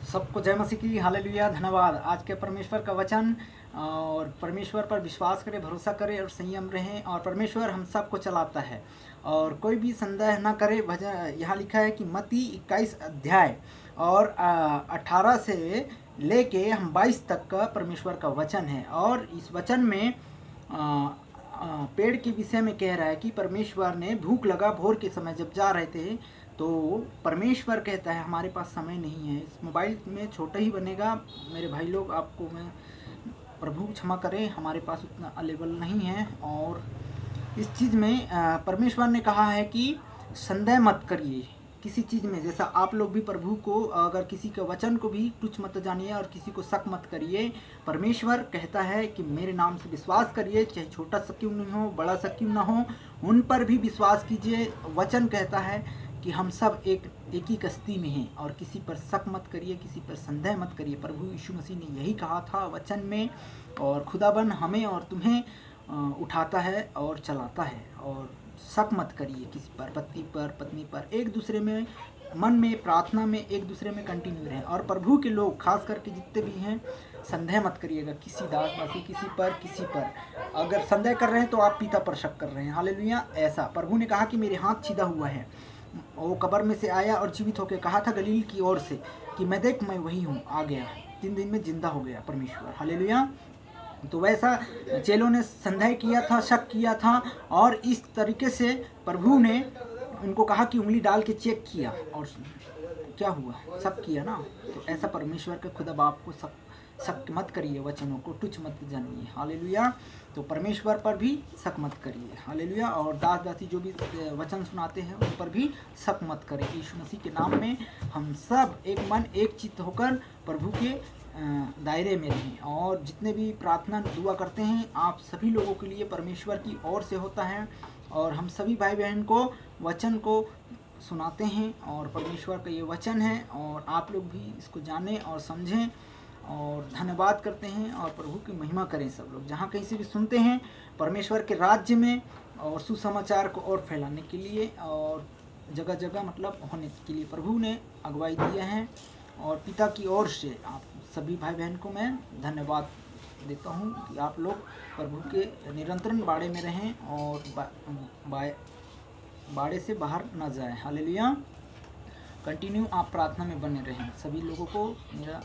सबको जय मसीह की हालेलुया। धन्यवाद। आज के परमेश्वर का वचन और परमेश्वर पर विश्वास करें, भरोसा करें और संयम रहें और परमेश्वर हम सबको चलाता है और कोई भी संदेह ना करे। भजन यहाँ लिखा है कि मत्ती 21 अध्याय और 18 से लेके हम 22 तक का परमेश्वर का वचन है और इस वचन में पेड़ के विषय में कह रहा है कि परमेश्वर ने भूख लगा भोर के समय जब जा रहे थे तो परमेश्वर कहता है हमारे पास समय नहीं है। इस मोबाइल में छोटा ही बनेगा मेरे भाई लोग, आपको मैं प्रभु क्षमा करें, हमारे पास उतना अवेलेबल नहीं है। और इस चीज़ में परमेश्वर ने कहा है कि संदेह मत करिए किसी चीज़ में। जैसा आप लोग भी प्रभु को अगर किसी के वचन को भी तुच्छ मत जानिए और किसी को शक मत करिए। परमेश्वर कहता है कि मेरे नाम से विश्वास करिए, चाहे छोटा सा क्यों नहीं हो, बड़ा सा क्यों ना हो, उन पर भी विश्वास कीजिए। वचन कहता है कि हम सब एक ही कश्ती में हैं और किसी पर शक मत करिए, किसी पर संदेह मत करिए। प्रभु यीशु मसीह ने यही कहा था वचन में। और खुदाबंद हमें और तुम्हें उठाता है और चलाता है। और शक मत करिए किसी पर, पति पर, पत्नी पर, एक दूसरे में मन में प्रार्थना में एक दूसरे में कंटिन्यू रहें। और प्रभु के लोग खास करके जितने भी हैं संदेह मत करिएगा किसी दासदासी किसी पर। अगर संदेह कर रहे हैं तो आप पिता पर शक कर रहे हैं। हालेलुया। ऐसा प्रभु ने कहा कि मेरे हाथ सीधा हुआ है। वो कब्र में से आया और जीवित होकर कहा था गलील की ओर से कि मैं देख मैं वही हूँ, आ गया, 3 दिन में जिंदा हो गया परमेश्वर। हालेलुया। तो वैसा चेलों ने संदेह किया था, शक किया था और इस तरीके से प्रभु ने उनको कहा कि उंगली डाल के चेक किया और क्या हुआ, शक किया ना। तो ऐसा परमेश्वर के खुदा बाप को शक मत करिए, वचनों को तुच्छ मत जानिए। हालेलुया। तो परमेश्वर पर भी शक मत करिए। हालेलुया। और दास दासी जो भी वचन सुनाते हैं उन पर भी शक मत करें। यीशु मसीह के नाम में हम सब एक मन एक चित्त होकर प्रभु के दायरे में रहें। और जितने भी प्रार्थना दुआ करते हैं आप सभी लोगों के लिए परमेश्वर की ओर से होता है और हम सभी भाई बहन को वचन को सुनाते हैं और परमेश्वर का ये वचन है और आप लोग भी इसको जानें और समझें और धन्यवाद करते हैं और प्रभु की महिमा करें। सब लोग जहाँ कहीं से भी सुनते हैं परमेश्वर के राज्य में और सुसमाचार को और फैलाने के लिए और जगह जगह मतलब होने के लिए प्रभु ने अगुवाई दिया है। और पिता की ओर से आप सभी भाई बहन को मैं धन्यवाद देता हूँ कि आप लोग प्रभु के निरंतर बाड़े में रहें और बाड़े से बाहर न जाए। हालेलुया। कंटिन्यू आप प्रार्थना में बने रहें। सभी लोगों को मेरा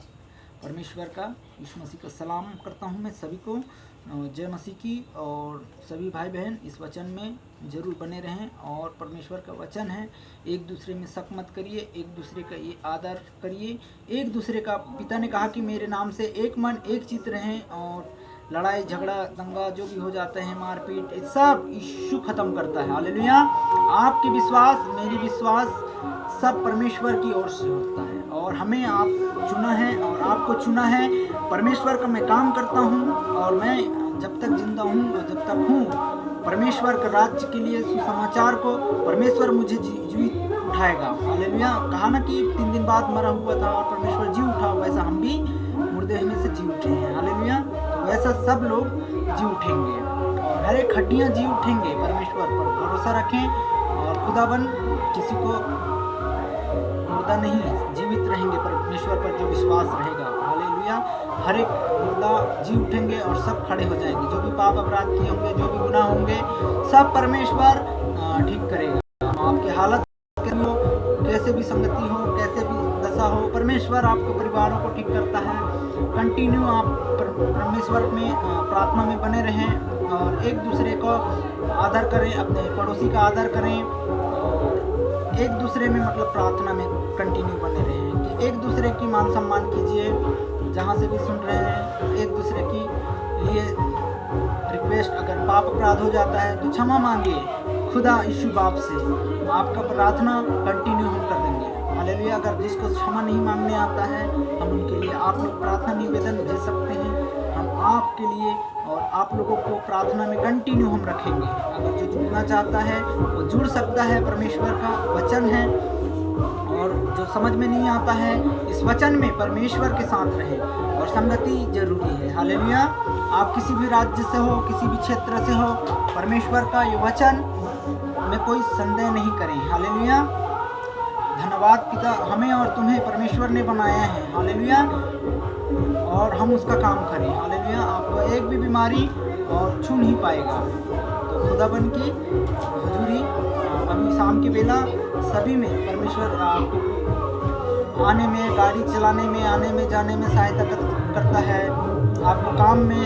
परमेश्वर का यीशु मसीह का सलाम करता हूँ। मैं सभी को जय मसीह की। और सभी भाई बहन इस वचन में ज़रूर बने रहें और परमेश्वर का वचन है एक दूसरे में शक मत करिए, एक दूसरे का ये आदर करिए, एक दूसरे का। पिता ने कहा कि मेरे नाम से एक मन एक चित्त रहें और लड़ाई झगड़ा दंगा जो भी हो जाते हैं मारपीट ये सब यीशु ख़त्म करता है। हालेलुया। आपके विश्वास मेरी विश्वास सब परमेश्वर की ओर से होता है और हमें आप चुना है और आपको चुना है। परमेश्वर का मैं काम करता हूँ और मैं जब तक जिंदा हूँ और जब तक हूँ परमेश्वर के राज्य के लिए सुसमाचार को परमेश्वर मुझे जीवित उठाएगा। हालेलुया। कहा ना कि 3 दिन बाद मरा हुआ था और परमेश्वर जी उठा, वैसा हम भी मुर्दे में से जी उठे हैं। हालेलुया। तो वैसा सब लोग जी उठेंगे और हर एक हड्डियाँ जी उठेंगे। परमेश्वर पर भरोसा रखें और खुदाबंद किसी को मुर्दा नहीं, जीवित रहेंगे परमेश्वर पर जो विश्वास रहेगा। हालेलुया। हर एक मुर्दा जी उठेंगे और सब खड़े हो जाएंगे। जो भी पाप अपराध किए होंगे, जो भी गुनाह होंगे, सब परमेश्वर ठीक करेगा। आपकी हालत कैसे भी संगति हो, कैसे भी दशा हो, परमेश्वर आपके परिवारों को ठीक करता है। कंटिन्यू आप परमेश्वर में प्रार्थना में बने रहें और एक दूसरे को आदर करें, अपने पड़ोसी का आदर करें और एक दूसरे में मतलब प्रार्थना में कंटिन्यू बने रहें कि एक दूसरे की मान सम्मान कीजिए। जहाँ से भी सुन रहे हैं एक दूसरे की लिए रिक्वेस्ट, अगर पाप अपराध हो जाता है तो क्षमा मांगिए खुदा यीशु बाप से। आपका प्रार्थना कंटिन्यू हम कर देंगे। हालेलुया। अगर जिसको क्षमा नहीं मांगने आता है हम उनके लिए आप लोग प्रार्थना निवेदन भेज सकते हैं। हम आपके लिए और आप लोगों को प्रार्थना में कंटिन्यू हम रखेंगे। अगर जो जुड़ना चाहता है वो जुड़ सकता है। परमेश्वर का वचन है और जो समझ में नहीं आता है इस वचन में परमेश्वर के साथ रहे और संगति जरूरी है। हालेलुया। आप किसी भी राज्य से हो, किसी भी क्षेत्र से हो, परमेश्वर का ये वचन में कोई संदेह नहीं करें। हालेलुया। धन्यवाद। धन्यवाद पिता, हमें और तुम्हें परमेश्वर ने बनाया है, हालेलुया, और हम उसका काम करें, हालेलुया। आपको एक भी बीमारी और छू नहीं पाएगा। तो खुदाबंद की हजूरी अभी शाम की बेला सभी में परमेश्वर आपको आने में, गाड़ी चलाने में, आने में जाने में सहायता करता है, आपको काम में